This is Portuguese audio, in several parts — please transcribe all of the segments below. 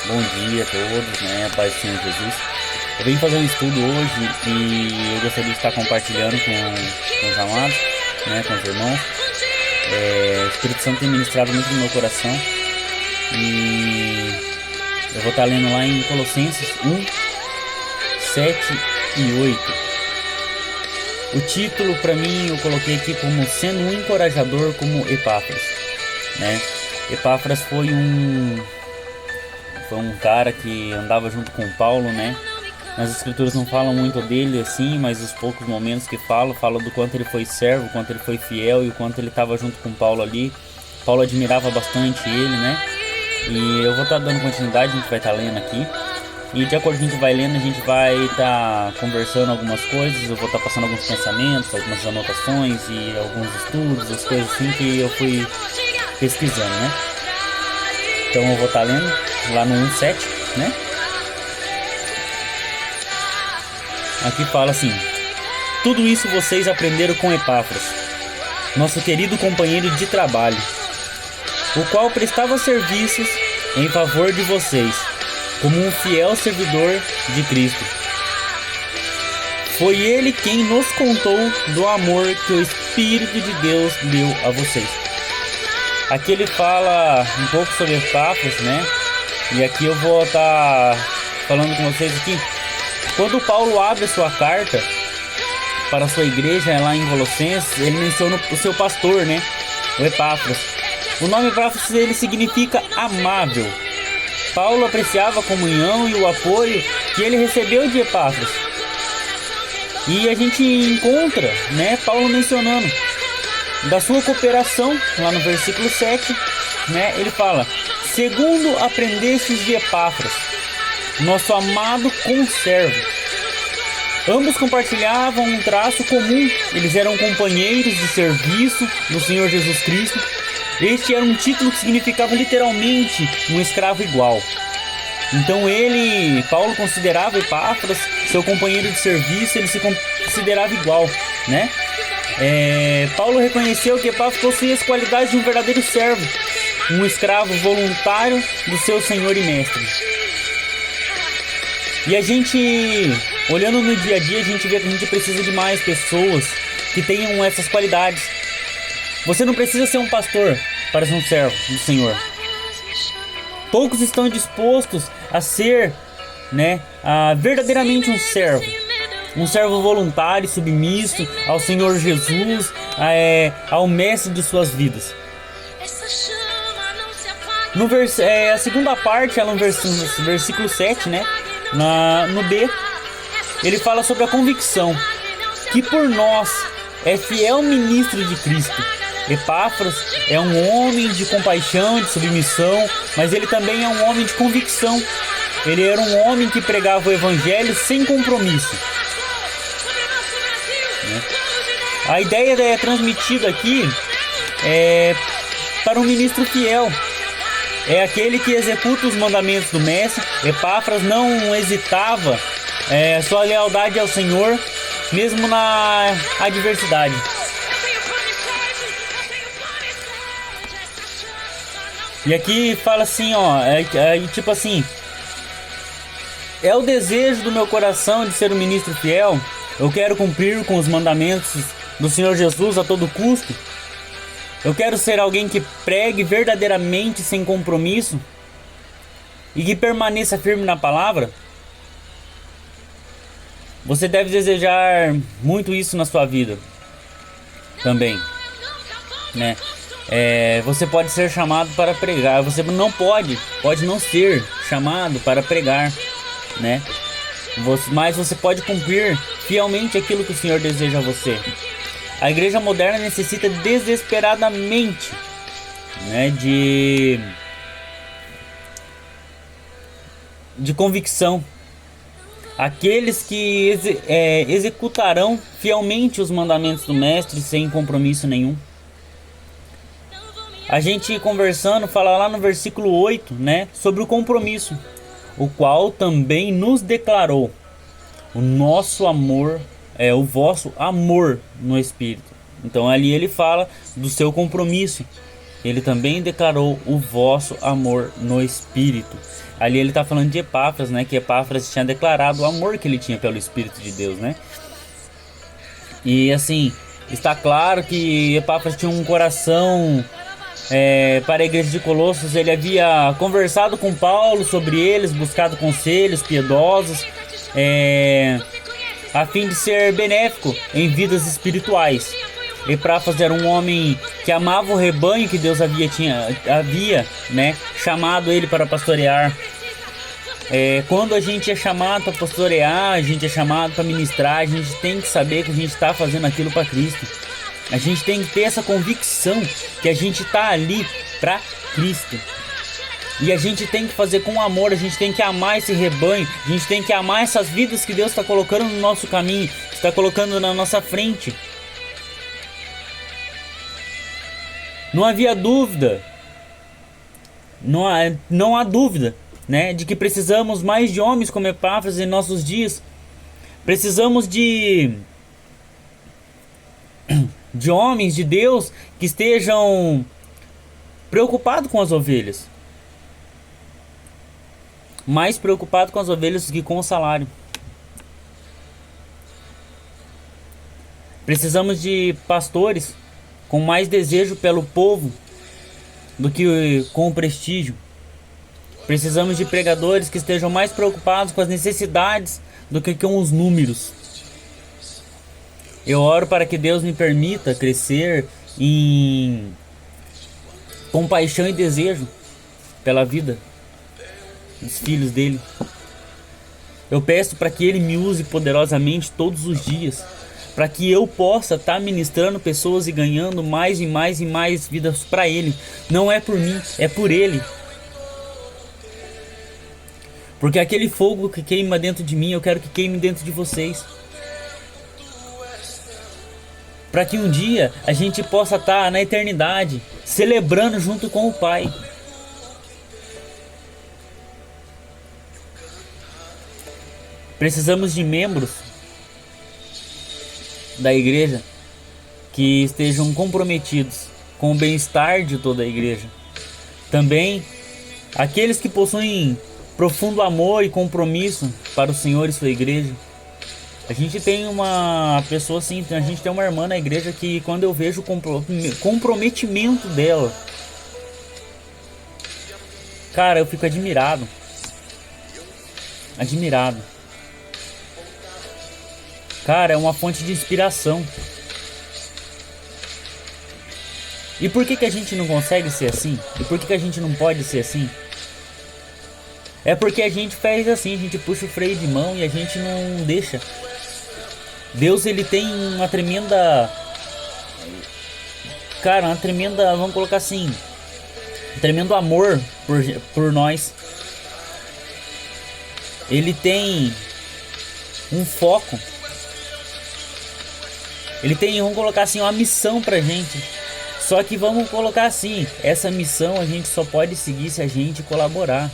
Bom dia a todos, né? Paz do Senhor Jesus. Eu vim fazer um estudo hoje e eu gostaria de estar compartilhando com os amados, né? Com os irmãos. O Espírito Santo tem ministrado muito no meu coração e eu vou estar lendo lá em Colossenses 1, 7 e 8. O título para mim eu coloquei aqui como sendo um encorajador como Epáfras, né? Epáfras foi um cara que andava junto com Paulo, né? Nas escrituras não falam muito dele assim, mas os poucos momentos que falam do quanto ele foi servo, o quanto ele foi fiel e o quanto ele estava junto com Paulo ali. Paulo admirava bastante ele, né? E eu vou estar dando continuidade, a gente vai estar lendo aqui. E de acordo com a gente vai lendo, a gente vai estar conversando algumas coisas. Eu vou estar passando alguns pensamentos, algumas anotações e alguns estudos, as coisas assim que eu fui pesquisando, né? Então eu vou estar lendo lá no 1:7, né? Aqui fala assim: tudo isso vocês aprenderam com Epáfras, nosso querido companheiro de trabalho, o qual prestava serviços em favor de vocês, como um fiel servidor de Cristo. Foi ele quem nos contou do amor que o Espírito de Deus deu a vocês. Aqui ele fala um pouco sobre Epáfras, né? E aqui eu vou estar falando com vocês aqui. Quando Paulo abre a sua carta para a sua igreja lá em Colossenses, ele menciona o seu pastor, né? O Epáfras. O nome Epáfras ele significa amável. Paulo apreciava a comunhão e o apoio que ele recebeu de Epáfras. E a gente encontra, né, Paulo mencionando da sua cooperação, lá no versículo 7, né, ele fala: segundo aprendestes de Epáfras, nosso amado conservo. Ambos compartilhavam um traço comum, eles eram companheiros de serviço do Senhor Jesus Cristo. Este era um título que significava literalmente um escravo igual. Então Paulo considerava Epáfras seu companheiro de serviço, ele se considerava igual, né? Paulo reconheceu que Epáfras possuía as qualidades de um verdadeiro servo, um escravo voluntário do seu senhor e mestre. E a gente, olhando no dia a dia, a gente vê que a gente precisa de mais pessoas que tenham essas qualidades. Você não precisa ser um pastor para ser um servo do Senhor. Poucos estão dispostos a ser, né, verdadeiramente um servo. Um servo voluntário, submisso ao Senhor Jesus, ao mestre de suas vidas. A segunda parte, ela no versículo 7, né, no B, ele fala sobre a convicção que por nós é fiel ministro de Cristo. Epáfras é um homem de compaixão, de submissão, mas ele também é um homem de convicção. Ele era um homem que pregava o evangelho sem compromisso. A ideia transmitida aqui é para um ministro fiel. É aquele que executa os mandamentos do mestre. Epáfras não hesitava sua lealdade ao Senhor, mesmo na adversidade. E aqui fala assim, tipo assim: é o desejo do meu coração de ser um ministro fiel. Eu quero cumprir com os mandamentos do Senhor Jesus a todo custo. Eu quero ser alguém que pregue verdadeiramente sem compromisso e que permaneça firme na palavra. Você deve desejar muito isso na sua vida também, né? Você pode ser chamado para pregar. Você não pode não ser chamado para pregar, né? Mas você pode cumprir fielmente aquilo que o Senhor deseja a você. A igreja moderna necessita desesperadamente, né, de convicção. Aqueles que executarão fielmente os mandamentos do mestre sem compromisso nenhum. A gente conversando, fala lá no versículo 8, né, sobre o compromisso, o qual também nos declarou o nosso amor, o vosso amor no Espírito. Então ali ele fala do seu compromisso. ele também declarou o vosso amor no Espírito. Ali ele está falando de Epáfras, né? Que Epáfras tinha declarado o amor que ele tinha pelo Espírito de Deus, né? E assim, está claro que Epáfras tinha um coração para a igreja de Colossos. Ele havia conversado com Paulo sobre eles, buscado conselhos piedosos, a fim de ser benéfico em vidas espirituais. Epáfras era um homem que amava o rebanho que Deus havia chamado ele para pastorear. Quando a gente é chamado para pastorear, a gente é chamado para ministrar, a gente tem que saber que a gente está fazendo aquilo para Cristo. A gente tem que ter essa convicção que a gente está ali para Cristo. E a gente tem que fazer com amor, a gente tem que amar esse rebanho, a gente tem que amar essas vidas que Deus está colocando no nosso caminho, está colocando na nossa frente. Não havia dúvida, não há dúvida, né, de que precisamos mais de homens como Epáfras em nossos dias. Precisamos de homens de Deus que estejam preocupados com as ovelhas. Mais preocupados com as ovelhas do que com o salário. Precisamos de pastores com mais desejo pelo povo do que com o prestígio. Precisamos de pregadores que estejam mais preocupados com as necessidades do que com os números. Eu oro para que Deus me permita crescer em compaixão e desejo pela vida dos filhos dele. Eu peço para que ele me use poderosamente todos os dias, para que eu possa estar ministrando pessoas e ganhando mais e mais e mais vidas para ele. Não é por mim, é por ele. Porque aquele fogo que queima dentro de mim, eu quero que queime dentro de vocês. Para que um dia a gente possa estar na eternidade celebrando junto com o Pai. Precisamos de membros da igreja que estejam comprometidos com o bem-estar de toda a igreja. Também aqueles que possuem profundo amor e compromisso para o Senhor e sua igreja. A gente tem uma pessoa assim, a gente tem uma irmã na igreja que quando eu vejo o comprometimento dela, cara, eu fico admirado. Cara, é uma fonte de inspiração. E por que a gente não consegue ser assim? E por que a gente não pode ser assim? É porque a gente faz assim, a gente puxa o freio de mão e a gente não deixa. Deus, ele tem uma tremenda... Cara, vamos colocar assim, um tremendo amor por nós. Ele tem um foco. Ele tem, vamos colocar assim, uma missão pra gente. Só que vamos colocar assim, essa missão a gente só pode seguir se a gente colaborar.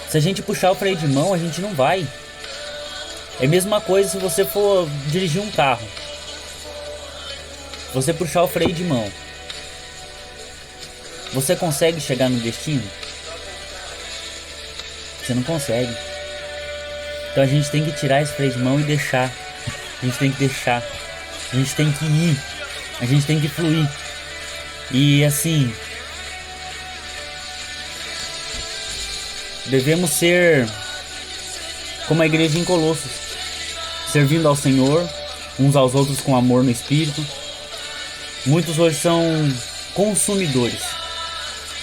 Se a gente puxar o freio de mão, a gente não vai. É a mesma coisa se você for dirigir um carro. Você puxar o freio de mão, você consegue chegar no destino? Você não consegue. Então a gente tem que tirar esse freio de mão e deixar. A gente tem que deixar. A gente tem que ir. A gente tem que fluir. E assim, devemos ser como a igreja em Colossos, servindo ao Senhor, uns aos outros com amor no Espírito. Muitos hoje são consumidores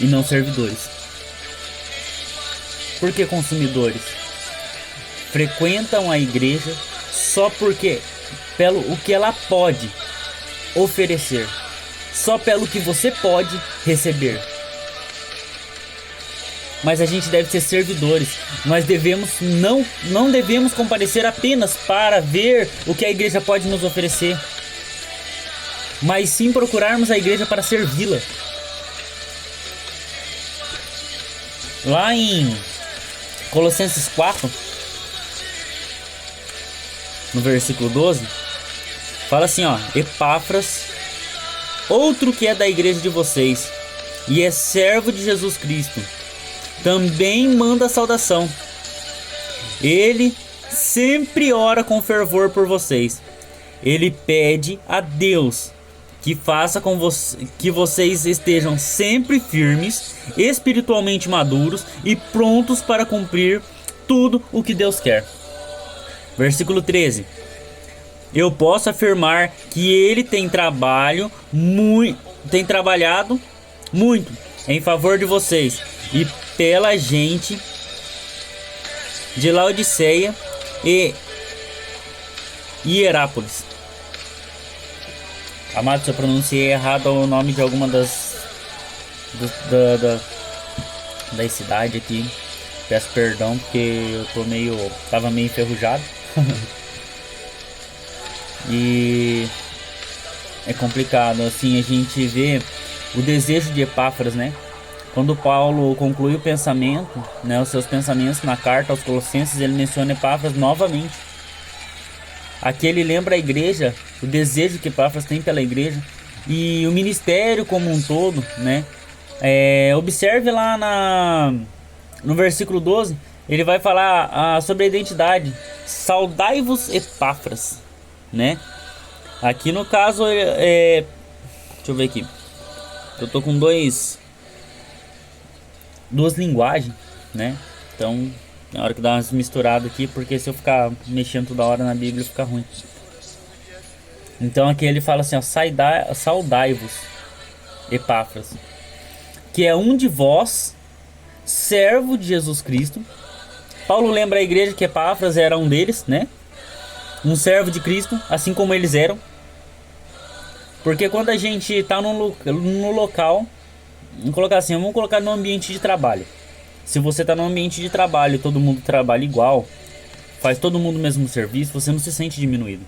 e não servidores. Por que consumidores? Frequentam a igreja só porque pelo o que ela pode oferecer, só pelo que você pode receber. Mas a gente deve ser servidores. Nós não devemos comparecer apenas para ver o que a igreja pode nos oferecer, mas sim procurarmos a igreja para servi-la. Lá em Colossenses 4, no versículo 12, fala assim, ó: Epáfras, outro que é da igreja de vocês e é servo de Jesus Cristo, também manda saudação. Ele sempre ora com fervor por vocês. Ele pede a Deus que faça que vocês estejam sempre firmes, espiritualmente maduros e prontos para cumprir tudo o que Deus quer. Versículo 13. Eu posso afirmar que ele tem trabalhado muito em favor de vocês e pela gente de Laodiceia e Hierápolis. Amado, se eu pronunciei errado o nome de alguma das cidades aqui, peço perdão porque eu tava meio enferrujado. E é complicado, assim, a gente vê o desejo de Epáfras, né? Quando Paulo conclui o pensamento, né, os seus pensamentos na carta aos Colossenses, ele menciona Epáfras novamente. Aqui ele lembra a igreja, o desejo que Epáfras tem pela igreja e o ministério como um todo, né? Observe lá no versículo 12, ele vai falar sobre a identidade. Saudai-vos, Epáfras, né? Aqui no caso, deixa eu ver aqui. Eu tô com duas linguagens, né? Então, na hora que dá umas misturadas aqui, porque se eu ficar mexendo toda hora na Bíblia fica ruim. Então aqui ele fala assim, ó, saudai-vos, Epáfras, que é um de vós, servo de Jesus Cristo. Paulo lembra a igreja que Epáfras era um deles, né? Um servo de Cristo, assim como eles eram. Porque quando a gente está no local, vamos colocar assim, vamos colocar no ambiente de trabalho. Se você está no ambiente de trabalho e todo mundo trabalha igual, faz todo mundo o mesmo serviço, você não se sente diminuído.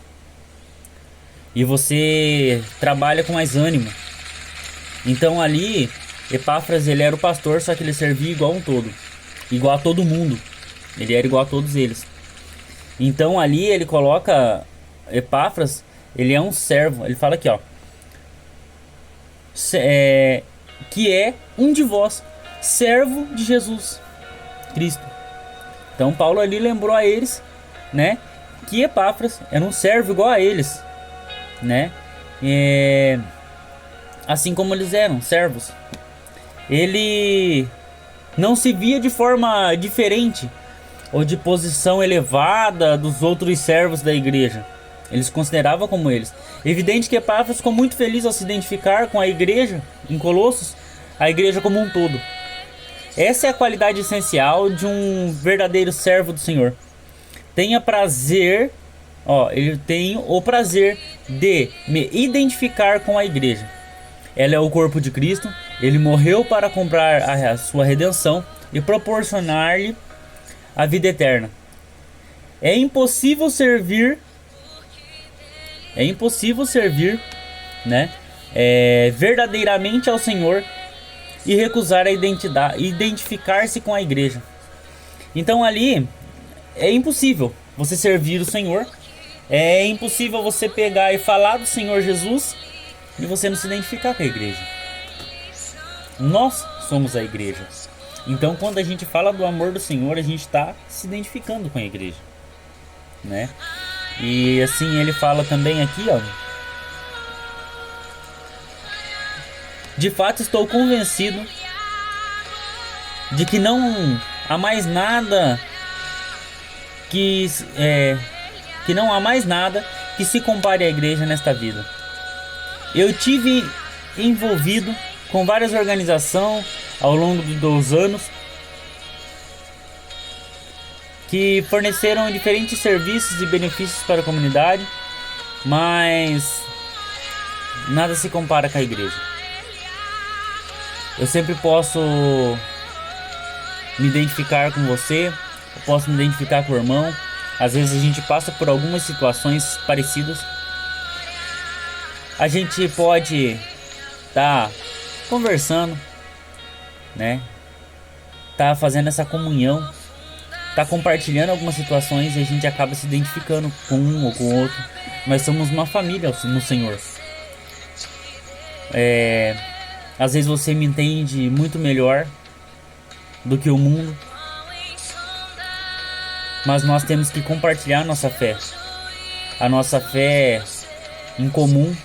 E você trabalha com mais ânimo. Então ali, Epáfras, ele era o pastor, só que ele servia igual um todo. Igual a todo mundo. Ele era igual a todos eles. Então ali ele coloca Epáfras, ele é um servo. Ele fala aqui, ó, que é um de vós, servo de Jesus Cristo. Então Paulo ali lembrou a eles, né, que Epáfras era um servo igual a eles, né, assim como eles eram servos. Ele não se via de forma diferente ou de posição elevada dos outros servos da igreja. Eles consideravam como eles. Evidente que Epáfras ficou muito feliz ao se identificar com a igreja em Colossos, a igreja como um todo. Essa é a qualidade essencial de um verdadeiro servo do Senhor. Tenha prazer, ele tem o prazer de me identificar com a igreja. Ela é o corpo de Cristo. Ele morreu para comprar a sua redenção e proporcionar-lhe a vida eterna. É impossível servir, né, verdadeiramente ao Senhor e recusar a identificar-se com a igreja. Então ali é impossível você servir o Senhor, é impossível você pegar e falar do Senhor Jesus e você não se identificar com a igreja. Nós somos a igreja. Então quando a gente fala do amor do Senhor, a gente está se identificando com a igreja, né? E assim ele fala também aqui, ó, de fato estou convencido de que não há mais nada que não há mais nada que se compare à igreja nesta vida. Eu tive envolvido com várias organizações ao longo dos anos que forneceram diferentes serviços e benefícios para a comunidade, mas nada se compara com a igreja. Eu sempre posso me identificar com você, eu posso me identificar com o irmão. Às vezes a gente passa por algumas situações parecidas. A gente pode estar conversando, né? Tá fazendo essa comunhão, tá compartilhando algumas situações e a gente acaba se identificando com um ou com o outro. Nós somos uma família no Senhor. Às vezes você me entende muito melhor do que o mundo, mas nós temos que compartilhar a nossa fé em comum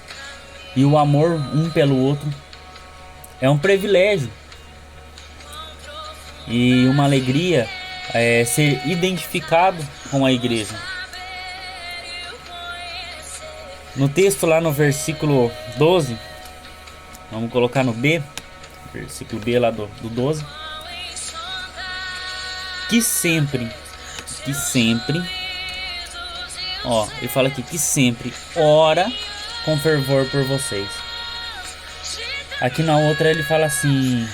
e o amor um pelo outro. É um privilégio e uma alegria ser identificado com a igreja. No texto lá no versículo 12, vamos colocar no B, versículo B lá do 12. Que sempre, ó, ele fala aqui que sempre ora com fervor por vocês. Aqui na outra ele fala assim,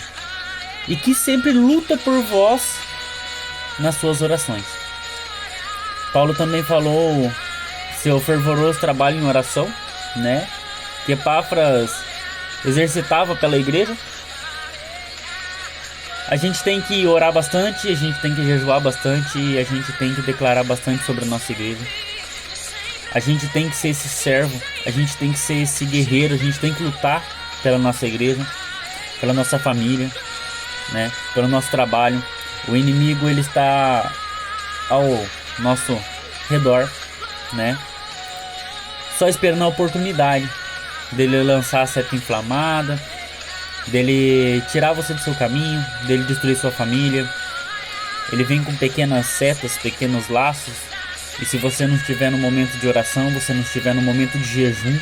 e que sempre luta por vós nas suas orações. Paulo também falou seu fervoroso trabalho em oração, né? Que Epáfras exercitava pela igreja. A gente tem que orar bastante, a gente tem que jejuar bastante, e a gente tem que declarar bastante sobre a nossa igreja. A gente tem que ser esse servo, a gente tem que ser esse guerreiro, a gente tem que lutar pela nossa igreja, pela nossa família, né? Pelo nosso trabalho. O inimigo, ele está ao nosso redor, né? Só esperando a oportunidade dele lançar a seta inflamada, dele tirar você do seu caminho, dele destruir sua família. Ele vem com pequenas setas, pequenos laços, e se você não estiver no momento de oração, você não estiver no momento de jejum,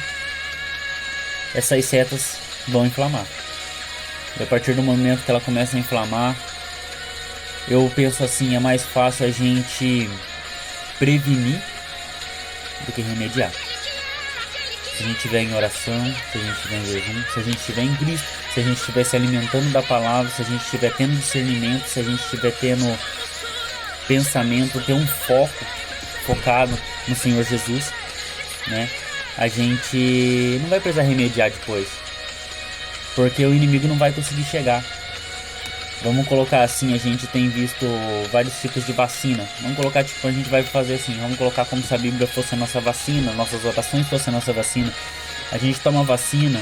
essas setas vão inflamar. E a partir do momento que ela começa a inflamar, eu penso assim, é mais fácil a gente prevenir do que remediar. Se a gente estiver em oração, se a gente estiver em jejum, se a gente estiver em Cristo, se a gente estiver se alimentando da palavra, se a gente estiver tendo discernimento, se a gente estiver tendo pensamento, ter um focado no Senhor Jesus, né? A gente não vai precisar remediar depois, porque o inimigo não vai conseguir chegar. Vamos colocar assim, a gente tem visto vários tipos de vacina. Vamos colocar, tipo, a gente vai fazer assim, vamos colocar como se a Bíblia fosse a nossa vacina, nossas orações fossem a nossa vacina. A gente toma vacina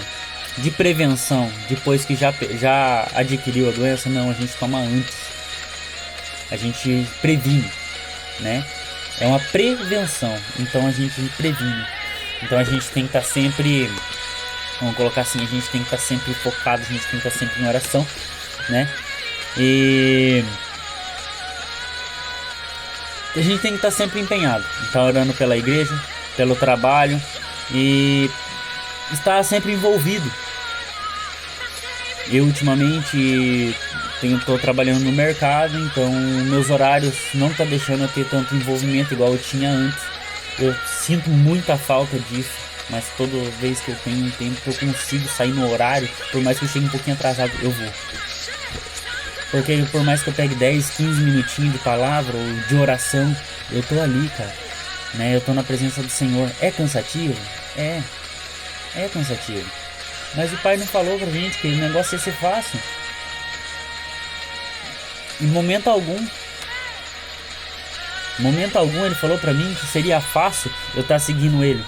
de prevenção, depois que já adquiriu a doença. Não, a gente toma antes. A gente previne, né? É uma prevenção, então a gente previne. Então a gente tem que estar sempre, vamos colocar assim, a gente tem que estar sempre focado, a gente tem que estar sempre em oração, né? E a gente tem que estar sempre empenhado, tá orando pela igreja, pelo trabalho e estar sempre envolvido. Eu ultimamente estou trabalhando no mercado, então meus horários não tá deixando eu ter tanto envolvimento igual eu tinha antes. Eu sinto muita falta disso, mas toda vez que eu tenho um tempo que eu consigo sair no horário, por mais que eu chegue um pouquinho atrasado, eu vou. Porque por mais que eu pegue 10, 15 minutinhos de palavra ou de oração, eu tô ali, cara, né? Eu tô na presença do Senhor. É cansativo? É cansativo. Mas o Pai não falou pra gente que o negócio ia ser fácil. Em momento algum ele falou pra mim que seria fácil eu estar seguindo ele.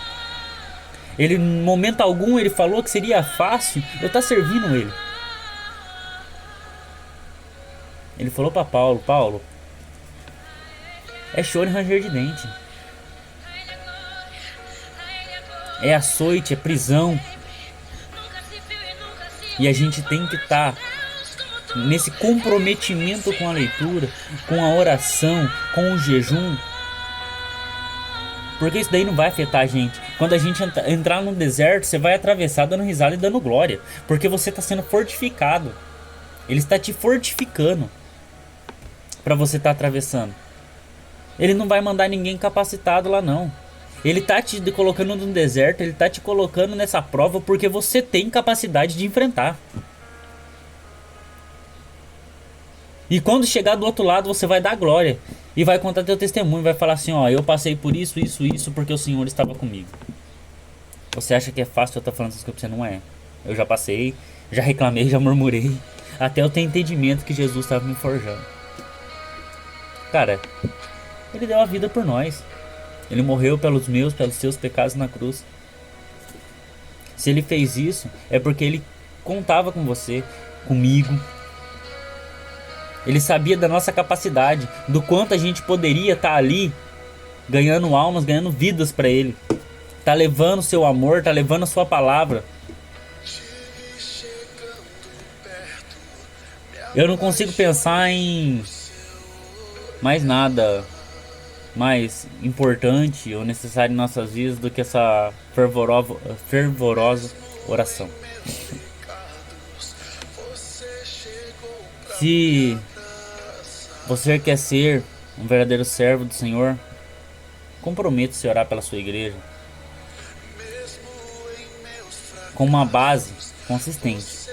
Em momento algum ele falou que seria fácil eu estar servindo ele. Ele falou pra Paulo, é choro e ranger de dente, é açoite, é prisão. E a gente tem que estar nesse comprometimento com a leitura, com a oração, com o jejum, porque isso daí não vai afetar a gente. Quando a gente entrar no deserto, você vai atravessar dando risada e dando glória, porque você está sendo fortificado. Ele está te fortificando para você estar atravessando. Ele não vai mandar ninguém capacitado lá não. Ele tá te colocando no deserto, ele tá te colocando nessa prova porque você tem capacidade de enfrentar. E quando chegar do outro lado, você vai dar glória e vai contar teu testemunho, vai falar assim, ó, eu passei por isso, porque o Senhor estava comigo. Você acha que é fácil eu estar falando essas coisas pra você? Não é. Eu já passei, já reclamei, já murmurei, até eu ter entendimento que Jesus estava me forjando. Cara, ele deu a vida por nós. Ele morreu pelos meus, pelos seus pecados na cruz. Se ele fez isso, é porque ele contava com você, comigo. Ele sabia da nossa capacidade, do quanto a gente poderia estar ali ganhando almas, ganhando vidas para ele. Tá levando seu amor, tá levando a sua palavra. Eu não consigo pensar em mais nada mais importante ou necessário em nossas vidas do que essa fervorosa oração. Se você quer ser um verdadeiro servo do Senhor, comprometa-se a orar pela sua igreja com uma base consistente.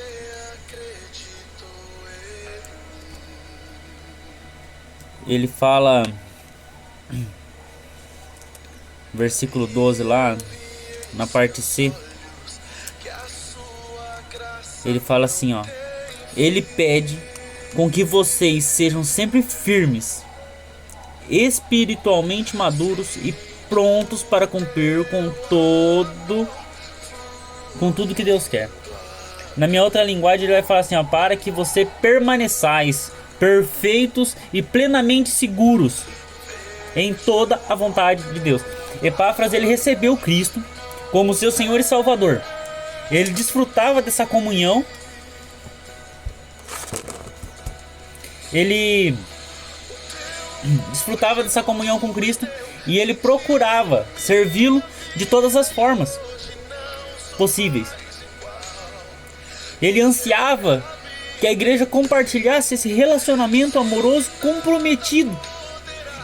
Ele fala, versículo 12 lá, na parte C, ele fala assim, ó: ele pede com que vocês sejam sempre firmes, espiritualmente maduros e prontos para cumprir com tudo que Deus quer. Na minha outra linguagem ele vai falar assim, ó: para que você permaneçais perfeitos e plenamente seguros em toda a vontade de Deus. Epáfras, ele recebeu Cristo como seu Senhor e Salvador. Ele desfrutava dessa comunhão. Ele desfrutava dessa comunhão com Cristo e ele procurava servi-lo de todas as formas possíveis. Ele ansiava que a igreja compartilhasse esse relacionamento amoroso comprometido.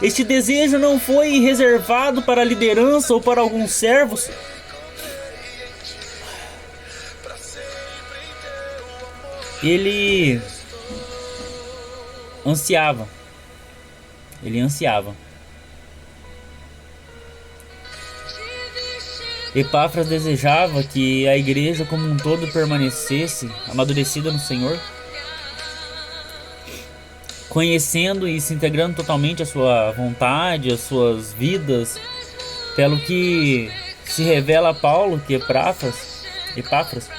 Este desejo não foi reservado para a liderança ou para alguns servos. Ele ansiava. Epáfras desejava que a igreja como um todo permanecesse amadurecida no Senhor, conhecendo e se integrando totalmente à sua vontade, às suas vidas, pelo que se revela a Paulo que Epáfras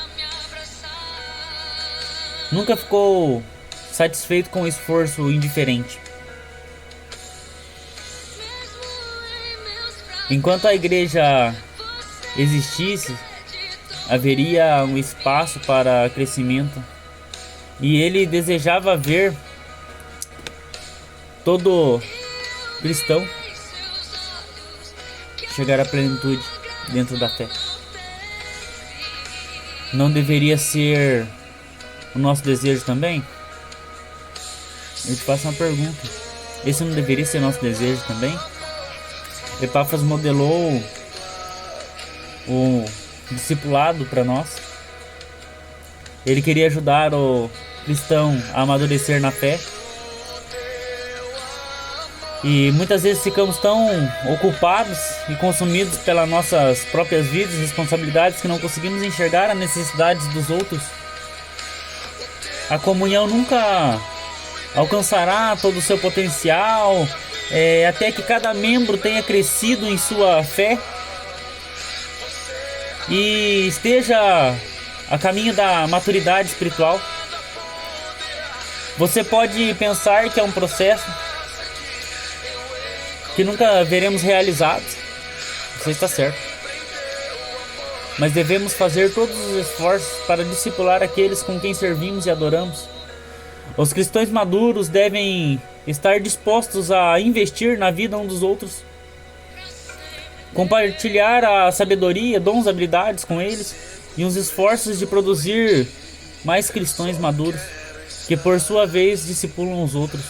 nunca ficou satisfeito com o esforço indiferente. Enquanto a igreja existisse, haveria um espaço para crescimento, e ele desejava ver todo cristão chegar à plenitude dentro da fé. Não deveria ser o nosso desejo também? Eu te faço uma pergunta: esse não deveria ser nosso desejo também? Epáfras modelou o discipulado para nós. Ele queria ajudar o cristão a amadurecer na fé. E muitas vezes ficamos tão ocupados e consumidos pelas nossas próprias vidas e responsabilidades que não conseguimos enxergar as necessidades dos outros. A comunhão nunca alcançará todo o seu potencial, até que cada membro tenha crescido em sua fé e esteja a caminho da maturidade espiritual. Você pode pensar que é um processo que nunca veremos realizado. Você está certo. Mas devemos fazer todos os esforços para discipular aqueles com quem servimos e adoramos. Os cristãos maduros devem estar dispostos a investir na vida uns dos outros, compartilhar a sabedoria, dons, habilidades com eles e os esforços de produzir mais cristãos maduros, que por sua vez discipulam os outros.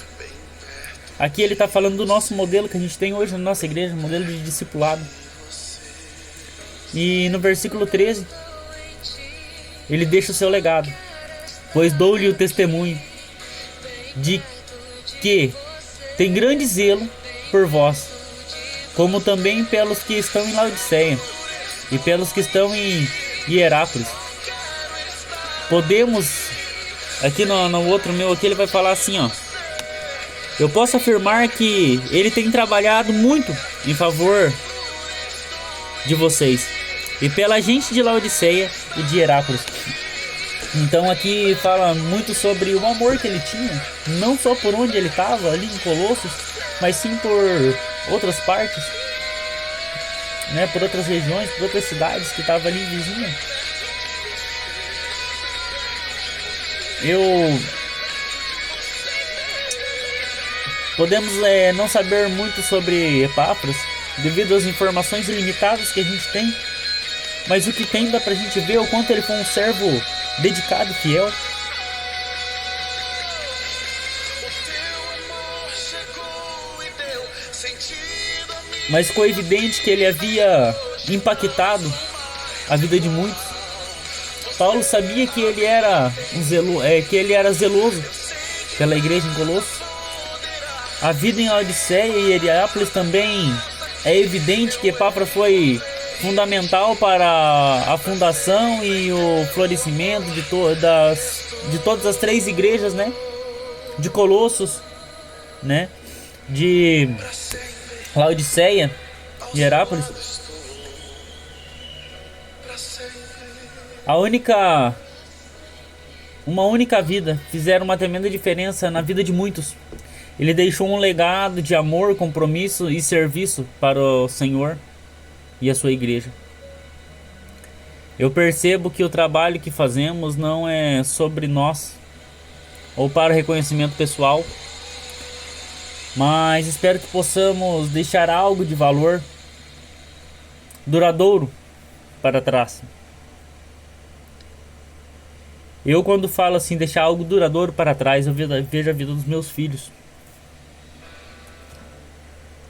Aqui ele está falando do nosso modelo que a gente tem hoje na nossa igreja, modelo de discipulado. E no versículo 13, ele deixa o seu legado: pois dou-lhe o testemunho de que tem grande zelo por vós, como também pelos que estão em Laodiceia e pelos que estão em Hierápolis. Podemos, aqui no outro meu aqui ele vai falar assim, ó: eu posso afirmar que ele tem trabalhado muito em favor de vocês. E pela gente de Laodiceia, e de Herápolis. Então aqui fala muito sobre o amor que ele tinha, não só por onde ele estava, ali em Colossos, mas sim por outras partes, né, por outras regiões, por outras cidades que estavam ali vizinhas. Podemos não saber muito sobre Epáfras, devido às informações limitadas que a gente tem, mas o que tem dá pra gente ver o quanto ele foi um servo dedicado e fiel. Mas ficou evidente que ele havia impactado a vida de muitos. Paulo sabia que ele era zeloso pela igreja em Colossos. A vida em Laodiceia e Hierápolis também é evidente que Epáfras foi fundamental para a fundação e o florescimento de todas as 3 igrejas, né? De Colossos, né? De Laodiceia e Hierápolis. Uma única vida fizeram uma tremenda diferença na vida de muitos. Ele deixou um legado de amor, compromisso e serviço para o Senhor e a sua igreja. Eu percebo que o trabalho que fazemos não é sobre nós ou para reconhecimento pessoal, mas espero que possamos deixar algo de valor duradouro para trás. Eu, quando falo assim, deixar algo duradouro para trás, eu vejo a vida dos meus filhos.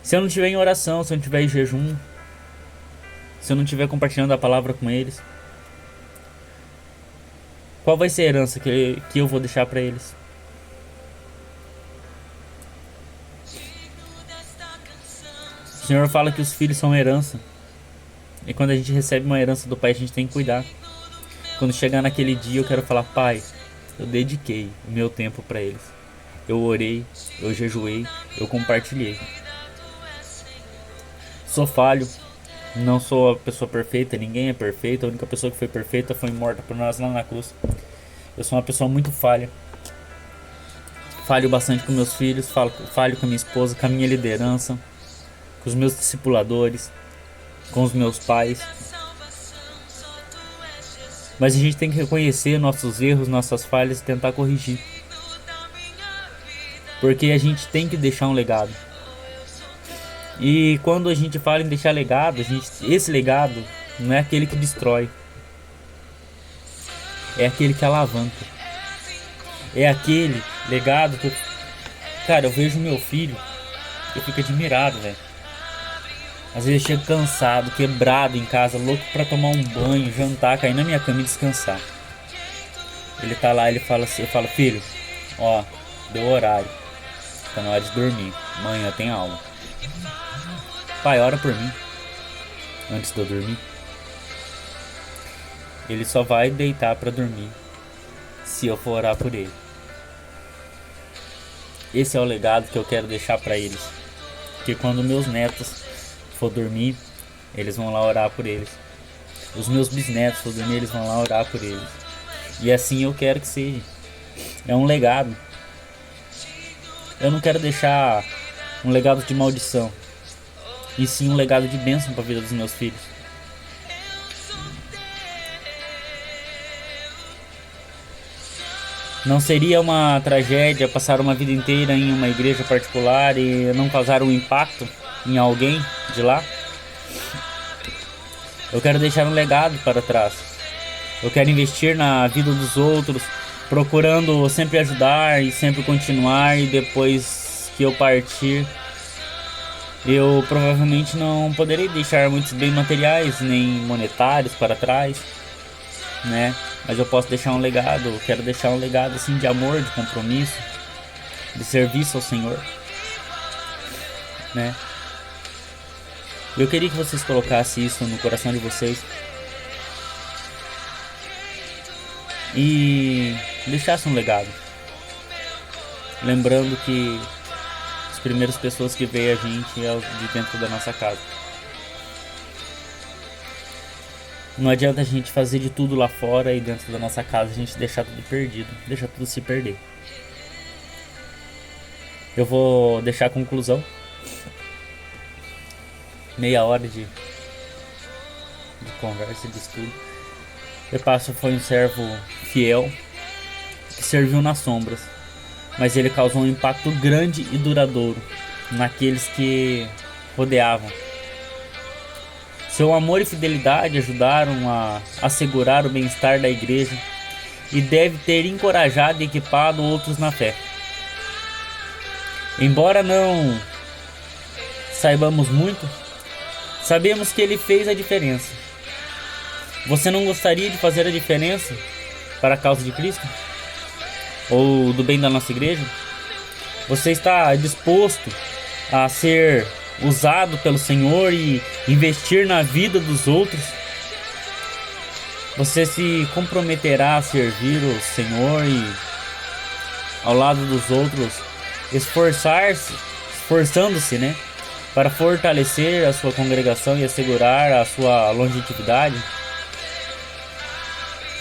Se eu não estiver em oração, se eu não estiver em jejum, se eu não estiver compartilhando a palavra com eles, qual vai ser a herança que eu vou deixar para eles? O Senhor fala que os filhos são herança. E quando a gente recebe uma herança do Pai, a gente tem que cuidar. Quando chegar naquele dia, eu quero falar: Pai, eu dediquei o meu tempo para eles. Eu orei, eu jejuei, eu compartilhei. Sou falho, não sou a pessoa perfeita, ninguém é perfeito. A única pessoa que foi perfeita foi morta por nós lá na cruz. Eu sou uma pessoa muito falha. Falho bastante com meus filhos, falho com a minha esposa, com a minha liderança, com os meus discipuladores, com os meus pais. Mas a gente tem que reconhecer nossos erros, nossas falhas e tentar corrigir. Porque a gente tem que deixar um legado. E quando a gente fala em deixar legado, esse legado não é aquele que destrói. É aquele que alavanca. É aquele legado que... Cara, eu vejo meu filho, eu fico admirado, velho. Às vezes eu chego cansado, quebrado em casa, louco pra tomar um banho, jantar, cair na minha cama e descansar. Ele tá lá, ele fala assim, eu falo: filho, ó, deu horário, tá na hora de dormir, amanhã tem aula. Pai, ora por mim, antes de eu dormir. Ele só vai deitar pra dormir se eu for orar por ele. Esse é o legado que eu quero deixar pra eles. Que quando meus netos for dormir, eles vão lá orar por eles. Os meus bisnetos for dormir, eles vão lá orar por eles. E assim eu quero que seja. É um legado. Eu não quero deixar um legado de maldição, e sim um legado de bênção para a vida dos meus filhos. Não seria uma tragédia passar uma vida inteira em uma igreja particular e não causar um impacto em alguém de lá? Eu quero deixar um legado para trás. Eu quero investir na vida dos outros, procurando sempre ajudar e sempre continuar. E depois que eu partir, eu provavelmente não poderei deixar muitos bens materiais nem monetários para trás, né? Mas eu posso deixar um legado. Eu quero deixar um legado assim de amor, de compromisso, de serviço ao Senhor, né? Eu queria que vocês colocassem isso no coração de vocês e deixassem um legado, lembrando que as primeiras pessoas que veem a gente é de dentro da nossa casa. Não adianta a gente fazer de tudo lá fora e dentro da nossa casa a gente deixar tudo perdido, deixar tudo se perder. Eu vou deixar a conclusão. Meia hora de conversa, de estudo. Epáfras foi um servo fiel que serviu nas sombras, mas ele causou um impacto grande e duradouro naqueles que rodeavam. Seu amor e fidelidade ajudaram a assegurar o bem-estar da igreja e deve ter encorajado e equipado outros na fé. Embora não saibamos muito, sabemos que ele fez a diferença. Você não gostaria de fazer a diferença para a causa de Cristo? Ou do bem da nossa igreja? Você está disposto a ser usado pelo Senhor e investir na vida dos outros? Você se comprometerá a servir o Senhor e ao lado dos outros esforçando-se, né, para fortalecer a sua congregação e assegurar a sua longevidade?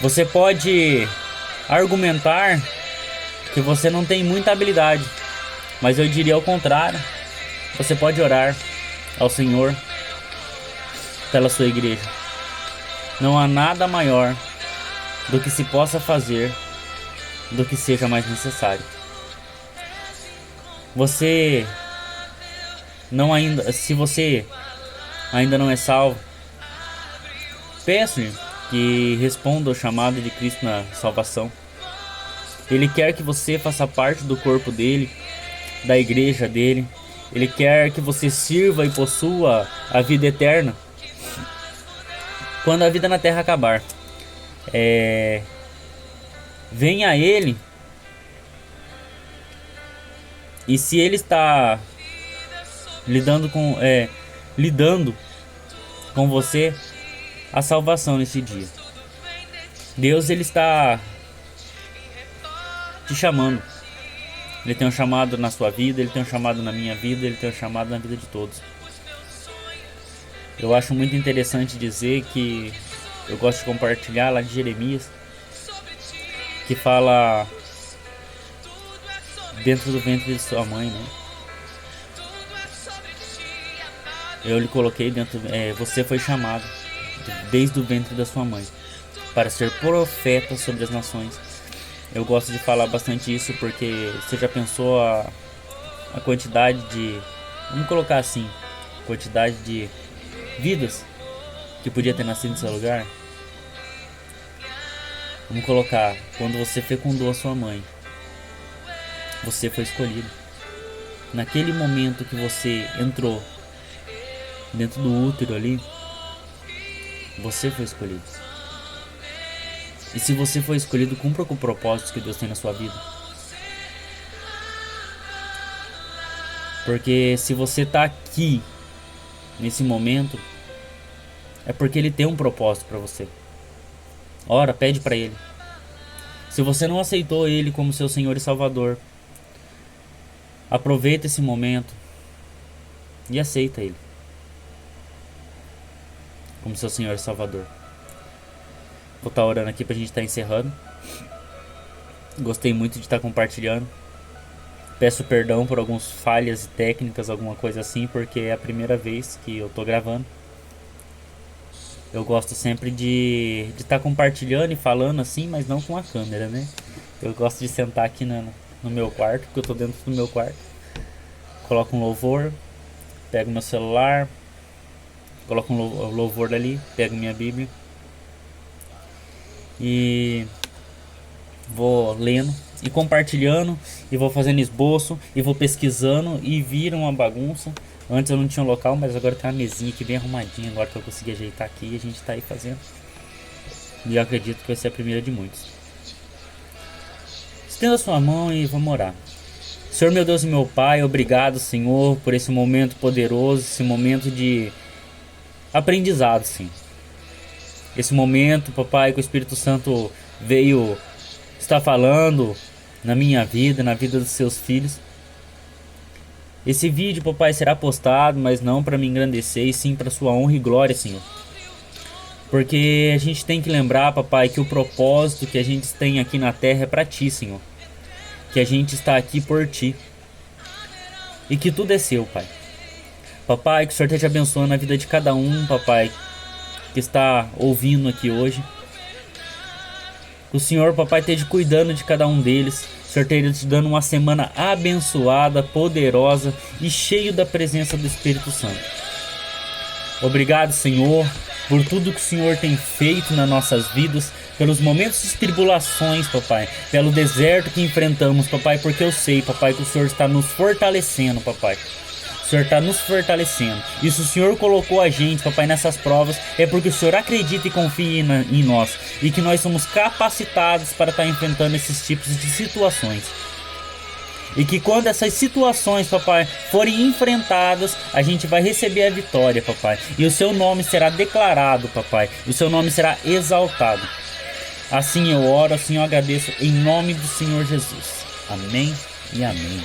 Você pode argumentar que você não tem muita habilidade, mas eu diria ao contrário. Você pode orar ao Senhor pela sua igreja. Não há nada maior do que se possa fazer do que seja mais necessário. Se você ainda não é salvo, peço-lhe que responda ao chamado de Cristo na salvação. Ele quer que você faça parte do corpo dele, da igreja dele. Ele quer que você sirva e possua a vida eterna quando a vida na terra acabar. Venha a ele, e se ele está lidando com você, a salvação nesse dia. Deus, ele está te chamando. Ele tem um chamado na sua vida, ele tem um chamado na minha vida, ele tem um chamado na vida de todos. Eu acho muito interessante dizer que eu gosto de compartilhar lá de Jeremias, que fala dentro do ventre de sua mãe, né? Eu lhe coloquei dentro, você foi chamado desde o ventre da sua mãe para ser profeta sobre as nações. Eu gosto de falar bastante isso porque você já pensou a quantidade de, vamos colocar assim, quantidade de vidas que podia ter nascido nesse lugar? Vamos colocar, quando você fecundou a sua mãe, você foi escolhido. Naquele momento que você entrou dentro do útero ali, você foi escolhido. E se você foi escolhido, cumpra com o propósito que Deus tem na sua vida. Porque se você está aqui nesse momento, é porque Ele tem um propósito para você. Ora, pede para Ele. Se você não aceitou Ele como seu Senhor e Salvador, aproveita esse momento e aceita Ele como seu Senhor e Salvador. Vou estar orando aqui pra gente estar encerrando. Gostei muito de estar compartilhando. Peço perdão por algumas falhas técnicas, alguma coisa assim, porque é a primeira vez que eu tô gravando. Eu gosto sempre de estar compartilhando e falando assim, mas não com a câmera, né? Eu gosto de sentar aqui no meu quarto, porque eu tô dentro do meu quarto. Coloco um louvor, pego meu celular, coloco um louvor ali, pego minha Bíblia e vou lendo e compartilhando, e vou fazendo esboço, e vou pesquisando, e vira uma bagunça. Antes eu não tinha um local, mas agora tem uma mesinha aqui bem arrumadinha, agora que eu consegui ajeitar aqui, e a gente tá aí fazendo. E eu acredito que vai ser a primeira de muitos. Estenda sua mão e vamos orar. Senhor, meu Deus e meu Pai, obrigado, Senhor, por esse momento poderoso, esse momento de aprendizado, Senhor. Esse momento, papai, que o Espírito Santo veio estar falando na minha vida, na vida dos seus filhos. Esse vídeo, papai, será postado, mas não para me engrandecer, e sim para sua honra e glória, Senhor. Porque a gente tem que lembrar, papai, que o propósito que a gente tem aqui na terra é pra ti, Senhor. Que a gente está aqui por ti. E que tudo é seu, pai. Papai, que o Senhor esteja abençoando a vida de cada um, papai, que está ouvindo aqui hoje. Que o Senhor, papai, esteja cuidando de cada um deles. O Senhor esteja te dando uma semana abençoada, poderosa e cheio da presença do Espírito Santo. Obrigado, Senhor, por tudo que o Senhor tem feito nas nossas vidas, pelos momentos de tribulações, papai, pelo deserto que enfrentamos, papai, porque eu sei, papai, que o Senhor está nos fortalecendo, papai. O Senhor está nos fortalecendo. E se o Senhor colocou a gente, papai, nessas provas, é porque o Senhor acredita e confia em nós. E que nós somos capacitados para estar enfrentando esses tipos de situações. E que quando essas situações, papai, forem enfrentadas, a gente vai receber a vitória, papai. E o seu nome será declarado, papai. E o seu nome será exaltado. Assim eu oro, assim eu agradeço, em nome do Senhor Jesus. Amém e amém.